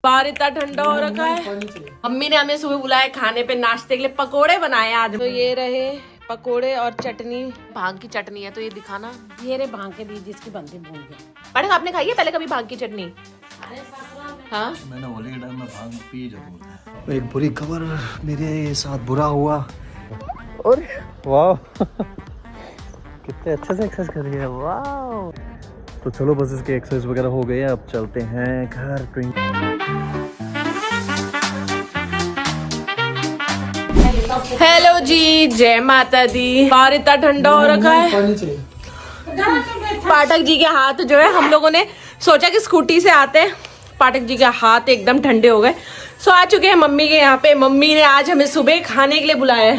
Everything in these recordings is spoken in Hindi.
बाहर इतना ठंडा हो रखा है। मम्मी ने हमें सुबह बुलाया खाने पे, नाश्ते के लिए पकोड़े बनाए आज। तो ये रहे पकोड़े और चटनी, भांग की चटनी है। तो ये दिखाना, ये रे भांग के बीज जिसकी बनती भूल गए। पढ़े आपने खाई है पहले कभी भांग की चटनी? हाँ, मैंने होली के टाइम में भांग पी जरूर। एक बुरी खबर मेरे साथ बुरा हुआ। और वाह कितने अच्छे से एक्सरसाइज कर रही है, वाह। तो चलो बस इसके एक्सरसाइज वगैरह हो गए, अब चलते हैं घर। हेलो जी, जय माता दी। बाहर इतना ठंडा हो रखा है। पाठक जी के हाथ जो है, हम लोगों ने सोचा कि स्कूटी से आते हैं, पाठक जी के हाथ एकदम ठंडे हो गए। सो आ चुके हैं मम्मी के यहाँ पे। मम्मी ने आज हमें सुबह खाने के लिए बुलाया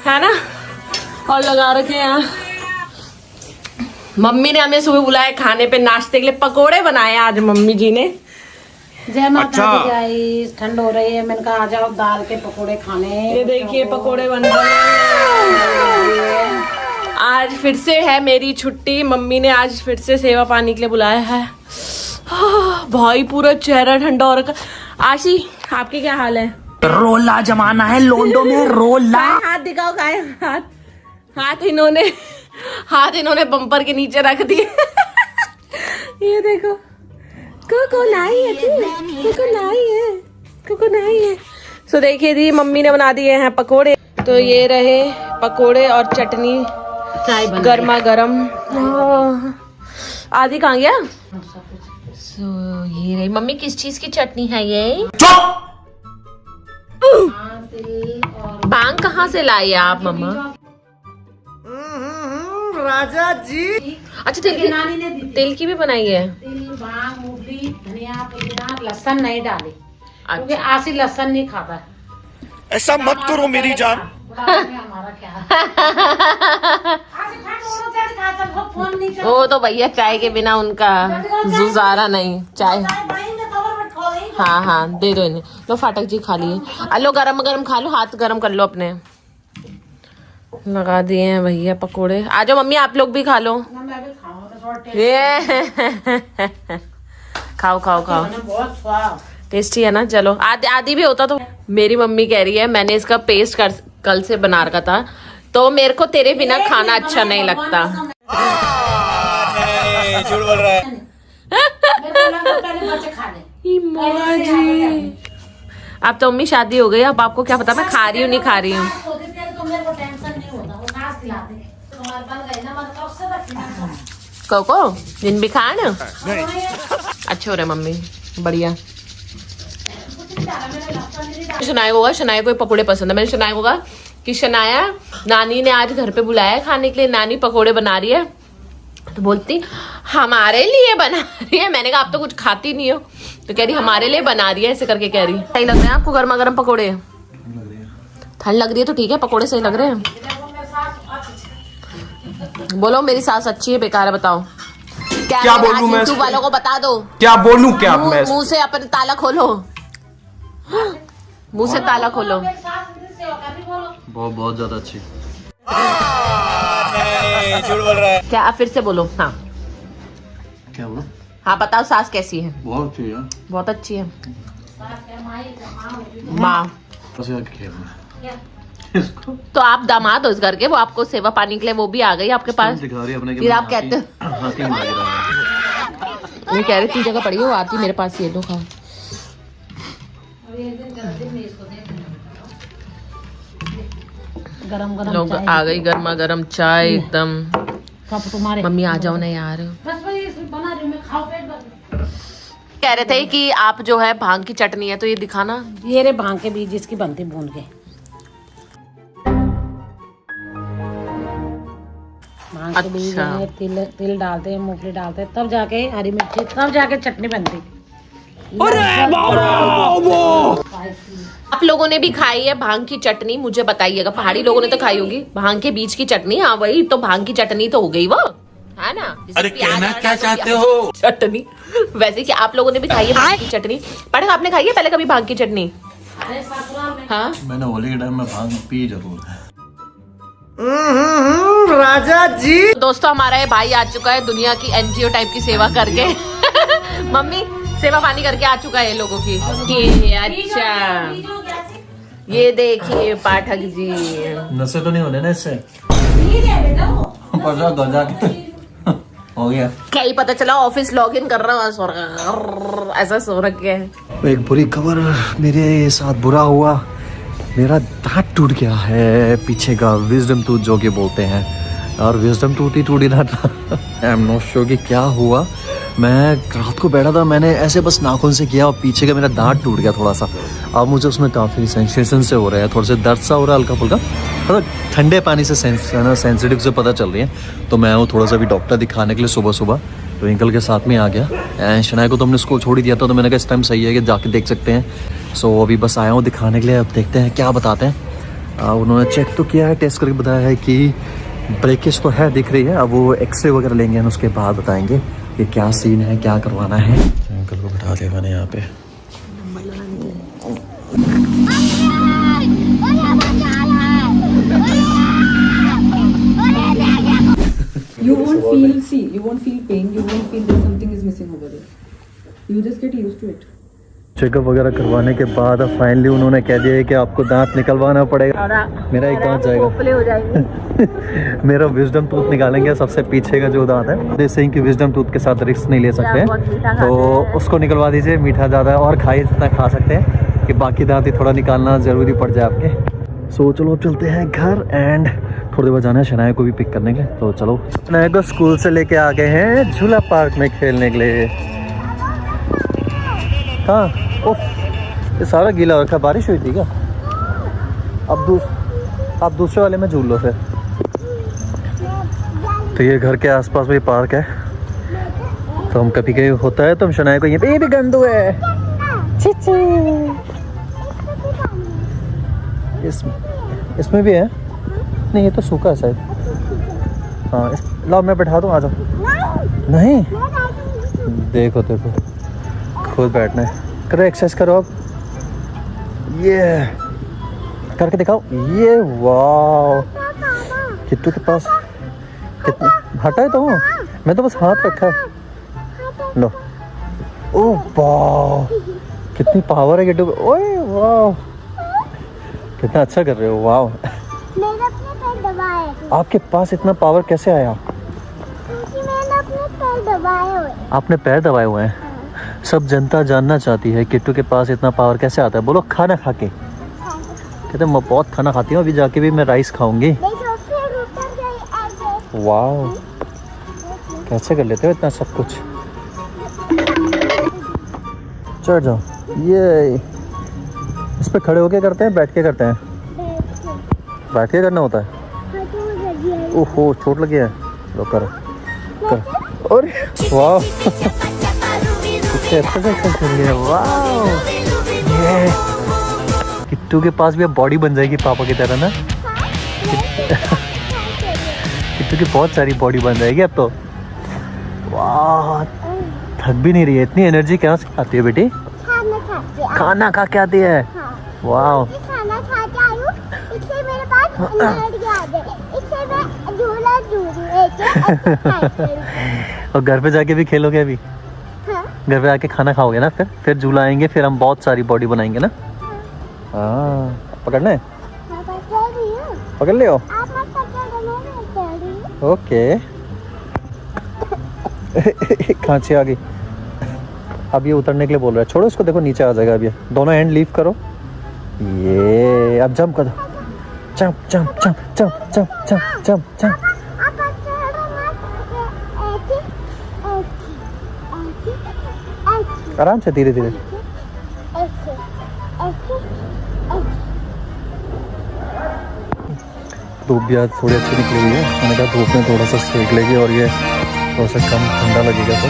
है ना, और लगा रखे हैं यहाँ। मम्मी ने हमें सुबह बुलाया खाने पे, नाश्ते के लिए पकोड़े बनाए आज मम्मी जी ने। जय माता दी गाइस, ठंड हो रही है, मैंने कहा आ जाओ दाल के पकोड़े खाने। ये देखिए पकोड़े बन रहे हैं। आज फिर से है मेरी छुट्टी। मम्मी ने आज फिर से सेवा पानी के लिए बुलाया है। भाई पूरा चेहरा ठंडा हो रखा। आशी, आपके क्या हाल है? रोला जमाना है लोंडो में, रोला। हाथ दिखाओ, काय हाथ इन्होंने बम्पर के नीचे रख दिए। ये देखो, कोको लाई है। सो देखिए दी, मम्मी ने बना दिए हैं पकोड़े। तो ये रहे पकोड़े और चटनी, गर्मा गर्म। आदि कहाँ गया? सो ये रही मम्मी, किस चीज की चटनी है ये? भांग कहाँ से लाई आप मम्मा? राजा जी। अच्छा, तिल की भी बनाई है। तिल, भांग, मूंगफली, धनिया, पुदीना, लहसुन नहीं डाली क्योंकि आशी लहसुन नहीं खाता। ऐसा मत करो मेरी जान। हमारा क्या वो तो भैया चाय के बिना उनका गुजारा नहीं। चाय, हाँ दे दो इन्हें। लो फाटक जी खा लिए। लो गरम गरम खा लो, हाथ गरम कर लो अपने। लगा दिए हैं भैया पकोड़े। आ जाओ मम्मी, आप लोग भी खा लो। ये खाओ। बहुत स्वाद टेस्टी है ना। चलो, आदि भी होता तो। मेरी मम्मी कह रही है मैंने इसका पेस्ट कल से बना रखा था, तो मेरे को तेरे बिना खाना अच्छा नहीं लगता। झूठ बोल रहा है। जी, अब तो मम्मी शादी हो गई, अब आपको क्या पता मैं खा रही हूँ नहीं खा रही हूँ। कोको जिन भी खान अच्छे हो रहे मम्मी, बढ़िया। शनाया होगा, शनाया को पकोड़े पसंद है। मैंने शनाया होगा कि शनाया, नानी ने आज घर पे बुलाया खाने के लिए, नानी पकोड़े बना रही है। तो बोलती हमारे लिए बना रही है। मैंने कहा आप तो कुछ खाती नहीं हो, तो कह रही हमारे लिए बना रही है, ऐसे करके कह रही। सही लग रहे हैं आपको गर्मा गर्म पकोड़े? ठंड लग रही है तो ठीक है, पकोड़े सही लग रहे हैं। बोलो मेरी सास अच्छी है बेकार है, बताओ क्या बोलूं मैं? YouTube वालों को बता दो। क्या बोलूं क्या मैं? मुंह से अपने ताला खोलो, मुंह से ताला खोलो। बहुत ज्यादा अच्छी। झूठ बोल रहा है। क्या आप फिर से बोलो? हाँ क्या बोलो? हाँ बताओ, सास कैसी है? बहुत अच्छी है। बहुत अच्छी है माँ। तो आप दामाद हो इस घर के, वो आपको सेवा पानी के लिए वो भी आ गई आपके पास। फिर आप कहते वो कह रहे थी जगह पड़ी, वो आती मेरे पास। ये लो खाओ। गरम लोग आ गई, गर्मा गर्म चाय एकदम। कप तुम्हारे। मम्मी आ जाओ ना यार। बस भाई बना रही हूँ मैं, खाओ पेट भर। कह रहे थे कि आप जो है भांग की चटनी है, तो ये दिखाना। ये रे भांग के बीज जिसकी बनती भूल गए। भांग के बीज में तिल डालते हैं, मूंगफली डालते हैं, तब जाके हरी मिर्ची, तब जाके चटनी बनती। आप लोगों ने भी खाई है भांग की चटनी? मुझे बताइएगा। पहाड़ी लोगों ने तो खाई होगी भांग के बीज की चटनी। हाँ वही तो, भांग की चटनी तो हो गई वो, है ना? अरे कहना क्या चाहते हो? चटनी। वैसे कि आप लोगों ने भी खाई है भांग की चटनी? पढ़े आपने खाई है पहले कभी भांग की चटनी? हाँ, मैंने होली के टाइम में भांग पी जरूर है। राजा जी। दोस्तों हमारा ये भाई आ चुका है दुनिया की एनजीओ टाइप की सेवा करके। मम्मी सेवा पानी करके आ चुका है लोगों की। ये अच्छा, ये देखिए पाठक जी, नशे तो नहीं होने ना इससे? हो गया। क्या ही पता चला ऑफिस लॉग इन कर रहा हूँ, ऐसा सो रखे है। एक बुरी खबर मेरे साथ बुरा हुआ, मेरा दांत टूट गया है पीछे का, विजडम टूथ जो कि बोलते हैं, और विजडम टूथ ही टूट ना था। आई एम नॉट श्योर कि क्या हुआ। मैं रात को बैठा था, मैंने ऐसे बस नाखून से किया और पीछे का मेरा दांत टूट गया थोड़ा सा। अब मुझे उसमें काफ़ी सेंसेशन से हो रहा है, थोड़ा सा दर्द सा हो रहा है हल्का फुल्का, थोड़ा ठंडे पानी से सेंसिटिव से पता चल रही है। तो मैं वो थोड़ा सा भी डॉक्टर दिखाने के लिए सुबह सुबह ट्विंकल के साथ में आ गया। एंड शनाया को तो हमने स्कूल छोड़ ही दिया था, तो मैंने कहा इस टाइम सही है कि जाके देख सकते हैं। सो अभी बस आया हूँ दिखाने के लिए, अब देखते हैं क्या बताते हैं। उन्होंने चेक तो किया है, टेस्ट करके बताया है कि ब्रेकेज तो है, दिख रही है। अब वो एक्सरे वगैरह लेंगे और उसके बाद बताएंगे कि क्या सीन है, क्या करवाना है। अंकल को बिठा दिया मैंने यहाँ पे। You won't feel, see, you won't feel pain, you won't feel that something is missing over there. You just get used to it. Checkup वगैरह करवाने के बाद अब फाइनली उन्होंने कह दिया है कि आपको दांत निकलवाना पड़ेगा। मेरा एक दांत जाएगा, हो जाएंगे। मेरा विजडम टूथ निकालेंगे, सबसे पीछे का जो दांत है। जैसे कि विजडम टूथ के साथ रिस्क नहीं ले सकते हैं, तो उसको निकलवा दीजिए। मीठा ज़्यादा है और खाइए जितना खा सकते हैं, कि बाकी दांत ही थोड़ा निकालना ज़रूरी पड़ जाए आपके। सो चलो अब चलते हैं घर, एंड थोड़ी देर बाद जाना है शनाया को भी पिक करने के लिए। तो चलो, शनाया को स्कूल से लेके आ गए हैं झूला पार्क में खेलने के लिए। कहाँ? ओह, ये सारा गीला रखा, बारिश हुई थी क्या? अब दूसरे वाले में झूल लो फिर। तो ये घर के आसपास में पार्क है, तो हम कभी कभी होता है तो हम शनाया को ये भी गंदू है। इसमें भी है? नहीं, ये तो सूखा है शायद। हाँ, लाओ मैं बैठा दूँ, आ जाओ। नहीं, देखो खुद बैठना है। करो एक्सरसाइज करो, अब ये करके दिखाओ। ये वाह, किट्टू के पास कितना हटा है, तो मैं तो बस हाथ रखा है। लो, ओह वाह, कितनी पावर है किट्टू को। ओए वाह, कितना अच्छा कर रहे हो। वाह, आपके पास इतना पावर कैसे आया? मैंने अपने पैर दबाए हुए। आपने पैर दबाए हुए हैं? सब जनता जानना चाहती है किट्टू के पास इतना पावर कैसे आता है। बोलो खाना खा के। कहते मैं बहुत खाना खाती हूँ, अभी जाके भी मैं राइस खाऊंगी। वाह, कैसे कर लेते हो इतना सब कुछ। चढ़ जाओ। ये इस पे खड़े होके करते हैं, बैठ के करते हैं? बैठ के करना होता है। ओहो, चोट लगी है। लो कर। और वाह, वाह, ये किट्टू के पास भी अब बॉडी बन जाएगी पापा की तरह ना। किट्टू की बहुत सारी बॉडी बन जाएगी अब तो। वाह, थक भी नहीं रही है। इतनी एनर्जी कहाँ से आती है बेटी? खाना खा के आती है। वाह, और घर पे जाके भी खेलोगे अभी? हाँ। घर पे आके खाना खाओगे ना, फिर झूला आएंगे, फिर हम बहुत सारी बॉडी बनाएंगे ना। हाँ, पकड़ना है? पकड़ ले। ओके। खांसी आ गई। अब ये उतरने के लिए बोल रहा है। छोड़ो इसको, देखो नीचे आ जाएगा। अब ये दोनों हैंड लीव करो। ये अब जंप कर दो। Jump jump jump jump jump jump jump jump. आराम से, धीरे धीरे। धूप भी आज थोड़ी अच्छी निकली हुई है। मैंने कहा धूप में थोड़ा सा सेक लेगी और ये थोड़ा सा कम ठंडा लगेगा। तो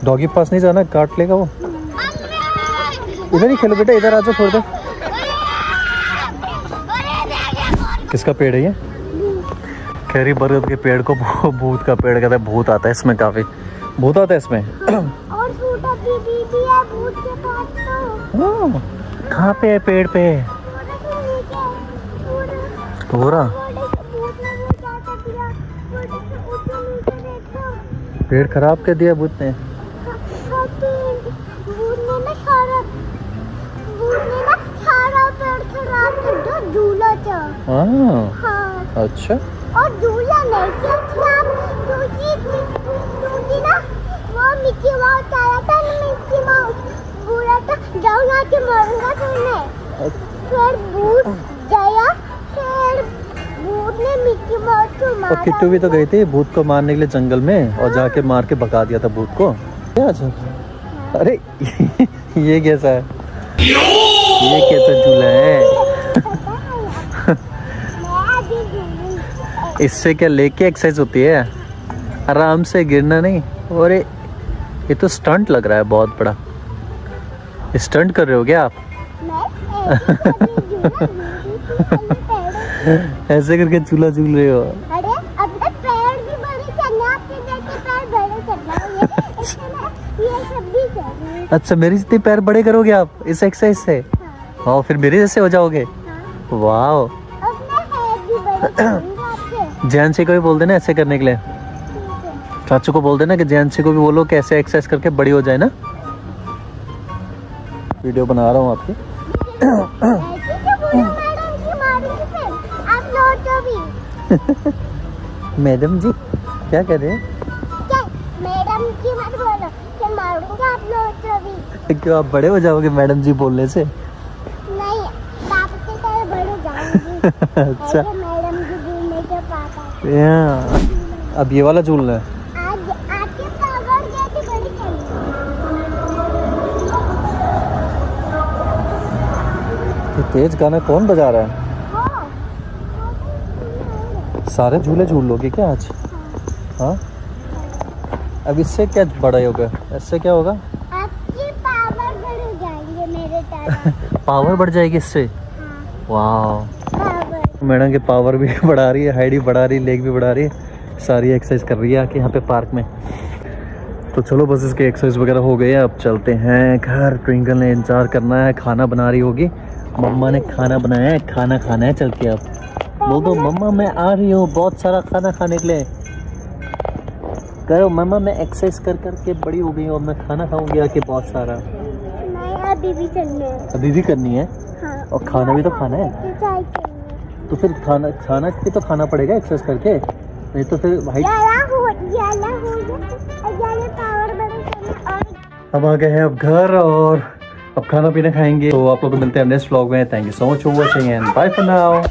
डॉगी के पास नहीं जाना, काट लेगा वो। इधर ही खेलो बेटा, इधर आ जाओ थोड़ी देर। किसका पेड़ है ये? खैरी बरगद के पेड़ को भूत का पेड़ कहते हैं। भूत आता है इसमें, काफी भूत आता है इसमें। और छोटा भी है भूत के पास तो। कहाँ पे है? पेड़ पे पूरा। पेड़ खराब कर दिया भूत ने। पेड़ खराब कर दिया, झूला था। हाँ अच्छा। और झूला नहीं था, दूसरी ना वो मिक्की माउस आया था ना, मिक्की माउस बोला था जाओ यहाँ के मरूंगा तुम्हें। फिर भूत गया, फिर भूत ने मिक्की माउस को मारा। और किट्टू भी तो गई थी भूत को मारने के लिए जंगल में, और जाके मार के भगा दिया था भूत को। क्या अरे ये कैसा है, ये कैसा झूला है? इससे क्या लेके एक्सरसाइज होती है, आराम से गिरना नहीं। और ये तो स्टंट लग रहा है बहुत बड़ा। स्टंट कर रहे हो क्या आप? ऐसे करके झूला झूल रहे हो? अरे अपने पैर भी बड़े चलना, आपके जैसे पैर बड़े चलना, ये सब भी चाहिए। अच्छा मेरी जितने पैर बड़े करोगे आप इस एक्सरसाइज से? हाँ फिर मेरे जैसे हो जाओगे। वाह। अपने पैर भी बड़े करूंगा आपसे। जैन को भी बोल देना ऐसे करने के लिए। चाचू को बोल देना कि जैन को भी बोलो कि ऐसे एक्सरसाइज करके बड़ी हो जाए ना। वीडियो बना रहा हूँ आपकी। ऐसे तो बोलो मैडम की मारूंगी फिर आप लौटो भी। मैडम जी क्या कर रहे हैं? क्या मैडम की मत बोलो, फिर मारूंगा आप लौटो भी। क्यों आप बड़े हो जाओगे मैडम जी बोलने से? नहीं पापा के तरह बड़े हो जाऊंगी। अच्छा ऐसे मैडम जी बोलने के पापा यहाँ अब ये वाला झूलना है। आज आपके पावर जैसे बड़ी चली। ये तेज गाना कौन बजा रहा है? सारे झूले झूल लोगे क्या आज? हाँ अब इससे क्या बड़ा होगा, इससे क्या होगा? आपकी पावर बढ़ जाएंगे मेरे तरह। पावर बढ़ जाएगी इससे? वाह पावर मैडम के पावर भी बढ़ा रही है, हाइट भी बढ़ा रही है, लेग भी बढ़ा रही है, सारी एक्सरसाइज कर रही है आके यहाँ पे पार्क में। तो चलो बस इसके एक्सरसाइज वगैरह हो गई है, अब चलते हैं घर। ट्विंकल ने इंतजार करना है, खाना बना रही होगी। मम्मा ने खाना बनाया है, खाना खाना है। चल के अब बोल दो मम्मा मैं आ रही हूँ बहुत सारा खाना खाने के लिए। करो मम्मा मैं एक्सरसाइज कर करके बड़ी हो गई हूँ, और मैं खाना खाऊंगी आके बहुत सारा। नहीं अभी भी चलने हैं। अभी भी करनी है? हाँ। और खाना भी तो खाना है। तो फिर खाना भी तो खाना पड़ेगा एक्सरसाइज करके, नहीं तो फिर भाई। पावर बढ़े चलना। और हम आ गए हैं अब घर, और अब खाना पीना खाएंगे। तो आप लोग को मिलते हैं नेक्स्ट व्लॉग में। Thank you so much for watching and bye for now.